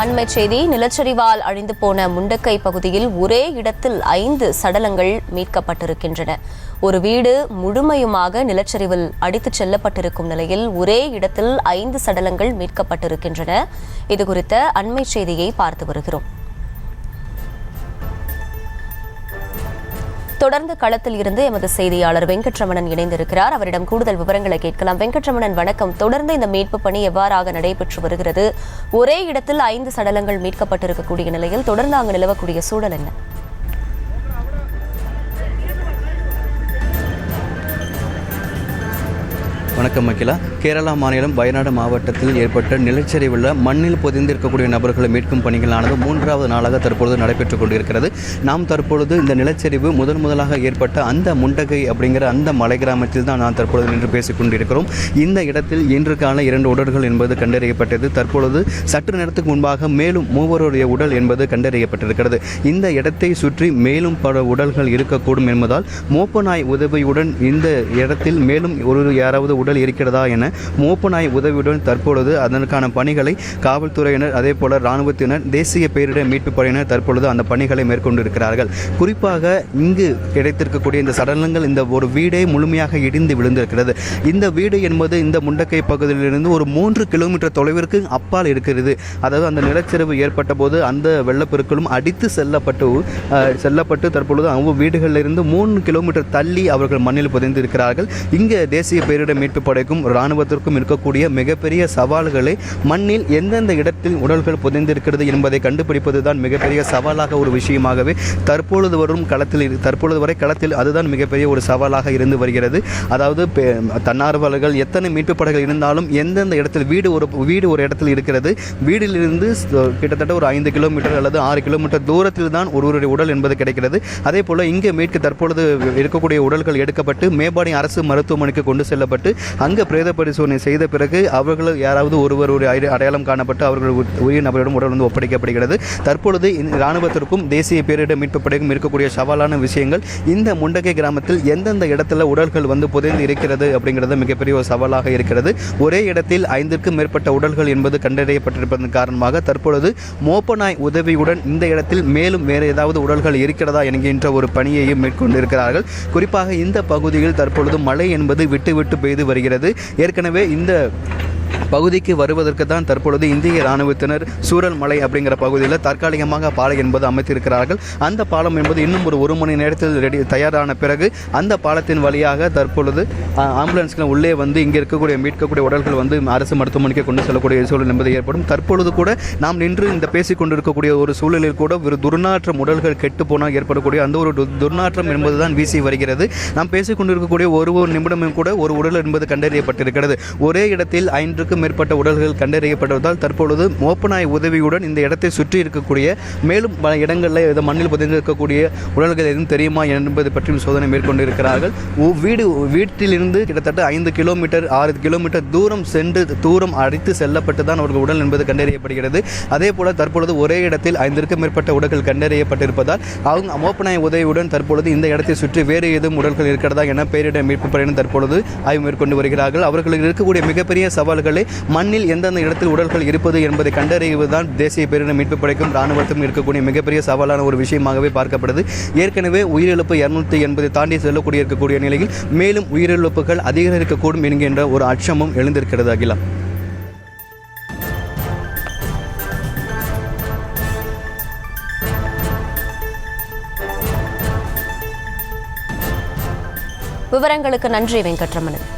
அண்மை செய்தி. நிலச்சரிவால் அழிந்து போன முண்டக்கை பகுதியில் ஒரே இடத்தில் 5 சடலங்கள் மீட்கப்பட்டிருக்கின்றன. ஒரு வீடு முழுமையுமாக நிலச்சரிவில் அடித்துச் செல்லப்பட்டிருக்கும் நிலையில் ஒரே இடத்தில் 5 சடலங்கள் மீட்கப்பட்டிருக்கின்றன. இதுகுறித்த அண்மை செய்தியை பார்த்து வருகிறோம். தொடர்ந்து களத்தில் இருந்து எமது செய்தியாளர் வெங்கட்ரமணன் இணைந்திருக்கிறார். அவரிடம் கூடுதல் விவரங்களை கேட்கலாம். வெங்கட்ரமணன், வணக்கம். தொடர்ந்து இந்த மீட்பு பணி எவ்வாறாக நடைபெற்று வருகிறது? ஒரே இடத்தில் 5 சடலங்கள் மீட்கப்பட்டிருக்கக்கூடிய நிலையில் தொடர்ந்து அங்கு நிலவக்கூடிய சூழல் என்ன? வணக்கம் அகிலா. கேரளா மாநிலம் வயநாடு மாவட்டத்தில் ஏற்பட்ட நிலச்சரிவில் மண்ணில் புதைந்திருக்கக்கூடிய நபர்களை மீட்கும் பணிகளானது 3வது நாளாக தற்பொழுது நடைபெற்றுக் கொண்டிருக்கிறது. நாம் தற்பொழுது இந்த நிலச்சரிவு முதலாக ஏற்பட்ட அந்த முண்டகை அப்படிங்கிற அந்த மலை கிராமத்தில் தான் நான் தற்பொழுது நின்று பேசிக் கொண்டிருக்கிறோம். இந்த இடத்தில் இன்று காலை 2 உடல்கள் என்பது கண்டறியப்பட்டது. தற்பொழுது சற்று நேரத்துக்கு முன்பாக மேலும் 3 உடல் என்பது கண்டறியப்பட்டிருக்கிறது. இந்த இடத்தை சுற்றி மேலும் பல உடல்கள் இருக்கக்கூடும் என்பதால் மோப்பநாய் உதவியுடன் இந்த இடத்தில் மேலும் யாராவது உடல் இருக்கிறதா என மோப்பநாய் உதவியுடன் தற்பொழுது அதற்கான பணிகளை காவல்துறையினர், அதே போல இராணுவத்தினர், தேசிய பேரிடர் மீட்பு படையினர் தற்பொழுது அந்த பணிகளை மேற்கொண்டிருக்கிறார்கள். குறிப்பாக இங்கு கிடைத்திருக்கக்கூடிய இந்த சடலங்கள், இந்த ஒரு வீடே முழுமையாக இடிந்து விழுந்திருக்கிறது. இந்த வீடு என்பது இந்த முண்டக்கை பகுதியிலிருந்து ஒரு 3 கிலோமீட்டர் தொலைவிற்கு அப்பால் இருக்கிறது. அதாவது அந்த நிலச்சரிவு ஏற்பட்ட போது அந்த வெள்ளப்பெருக்களும் அடித்து செல்லப்பட்டு தற்பொழுது அவங்க வீடுகளிலிருந்து 3 கிலோமீட்டர் தள்ளி அவர்கள் மண்ணில் புதைந்திருக்கிறார்கள். இங்கே தேசிய பேரிடர் மீட்பு படைக்கும் இராணுவத்திற்கும் இருக்கக்கூடிய மிகப்பெரிய சவால்களை மண்ணில் எந்தெந்த இடத்தில் உடல்கள் புதைந்திருக்கிறது என்பதை கண்டுபிடிப்பது தான் மிகப்பெரிய சவாலாக ஒரு விஷயமாகவே தற்பொழுது வரை களத்தில் அதுதான் மிகப்பெரிய ஒரு சவாலாக இருந்து வருகிறது. அதாவது தன்னார்வலர்கள் எத்தனை மீட்பு படைகள் இருந்தாலும் எந்தெந்த இடத்தில் வீடு ஒரு இடத்தில் இருக்கிறது, வீட்டிலிருந்து கிட்டத்தட்ட ஒரு 5 கிலோமீட்டர் அல்லது 6 கிலோமீட்டர் தூரத்தில் தான் ஒருவருடைய உடல் என்பது கிடைக்கிறது. அதே போல இங்கே மீட்க தற்பொழுது இருக்கக்கூடிய உடல்கள் எடுக்கப்பட்டு மேபாடி அரசு மருத்துவமனைக்கு கொண்டு செல்லப்பட்டு அங்கு பிரேத பரிசோதனை செய்த பிறகு அவர்கள் யாராவது ஒருவர் ஒரு அடையாளம் காணப்பட்டு அவர்கள் உரிய நபரிடம் உடல் வந்து ஒப்படைக்கப்படுகிறது. தற்பொழுது இராணுவத்திற்கும் தேசிய பேரிடர் மீட்பு படைக்கும் இருக்கக்கூடிய சவாலான விஷயங்கள் இந்த முண்டகை கிராமத்தில் எந்தெந்த இடத்துல உடல்கள் வந்து புதைந்து இருக்கிறது அப்படிங்கிறது மிகப்பெரிய ஒரு சவாலாக இருக்கிறது. ஒரே இடத்தில் 5க்கும் மேற்பட்ட உடல்கள் என்பது கண்டறியப்பட்டிருப்பதன் காரணமாக தற்பொழுது மோப்பநாய் உதவியுடன் இந்த இடத்தில் மேலும் வேறு ஏதாவது உடல்கள் இருக்கிறதா என்கின்ற ஒரு பணியையும் மேற்கொண்டிருக்கிறார்கள். குறிப்பாக இந்த பகுதியில் தற்பொழுது மழை என்பது விட்டு பெய்து வருகிறது. ஏற்கனவே இந்த பகுதிக்கு வருவதற்கு தான் தற்பொழுது இந்திய இராணுவத்தினர் சூரல் மலை அப்படிங்கிற பகுதியில் தற்காலிகமாக பாலம் என்பது அமைத்திருக்கிறார்கள். அந்த பாலம் என்பது இன்னும் ஒரு மணி நேரத்தில் தயாரான பிறகு அந்த பாலத்தின் வழியாக தற்பொழுது ஆம்புலன்ஸ்கள் உள்ளே வந்து இங்கே இருக்கக்கூடிய மீட்கக்கூடிய உடல்கள் வந்து அரசு மருத்துவமனைக்கு கொண்டு செல்லக்கூடிய சூழல் என்பது ஏற்படும். தற்பொழுது கூட நாம் நின்று இந்த பேசிக் கொண்டிருக்கக்கூடிய ஒரு சூழலில் கூட ஒரு துர்நாற்றம், உடல்கள் கெட்டு போனால் ஏற்படக்கூடிய அந்த ஒரு துர்நாற்றம் என்பதுதான் வீசி வருகிறது. நாம் பேசிக் கொண்டிருக்கக்கூடிய ஒரு நிமிடமும் கூட ஒரு உடல் என்பது கண்டறியப்பட்டிருக்கிறது. ஒரே இடத்தில் 5க்கும் மேற்பட்ட உடல்கள் கண்டறியப்பட்டதால் தற்பொழுது மோப்பநாய் உதவியுடன் இந்த இடத்தை சுற்றி இருக்கக்கூடிய மேலும் பல இடங்களில் மண்ணில் புதைந்திருக்கக்கூடிய உடல்கள் எதுவும் தெரியுமா என்பது பற்றியும் சோதனை மேற்கொண்டிருக்கிறார்கள். வீட்டிலிருந்து கிட்டத்தட்ட 5 கிலோமீட்டர் 6 கிலோமீட்டர் தூரம் அடித்து செல்லப்பட்டு தான் அவர்கள் உடல் என்பது கண்டறியப்படுகிறது. அதே போல தற்பொழுது ஒரே இடத்தில் 5க்கும் மேற்பட்ட உடல்கள் கண்டறியப்பட்டிருப்பதால் அவங்க மோப்பநாய் உதவியுடன் தற்பொழுது இந்த இடத்தை சுற்றி வேறு ஏதும் உடல்கள் இருக்கிறதா என பேரிடர் மீட்பு படையினர் தற்பொழுது ஆய்வு மேற்கொண்டு வருகிறார்கள். அவர்களுக்கு இருக்கக்கூடிய மிகப்பெரிய சவால்களை மண்ணில் எந்தெந்த இடத்தில் உடல்கள் இருப்பது என்பதை கண்டறிவதுதான் தேசிய பேரிடர் மீட்பு படைக்கும் இராணுவத்திற்கும் இருக்கக்கூடிய மிகப்பெரிய சவாலான ஒரு விஷயமாகவே பார்க்கப்படுது. ஏற்கனவே உயிரிழப்பு 280 தாண்டி செல்லக்கூடிய இருக்கக்கூடிய நிலையில் மேலும் உயிரிழப்புகள் அதிகரிக்கக்கூடும் என்கின்ற ஒரு அச்சமும் எழுந்திருக்கிறது. அகிலா, விவரங்களுக்கு நன்றி வெங்கட்ரமணன்.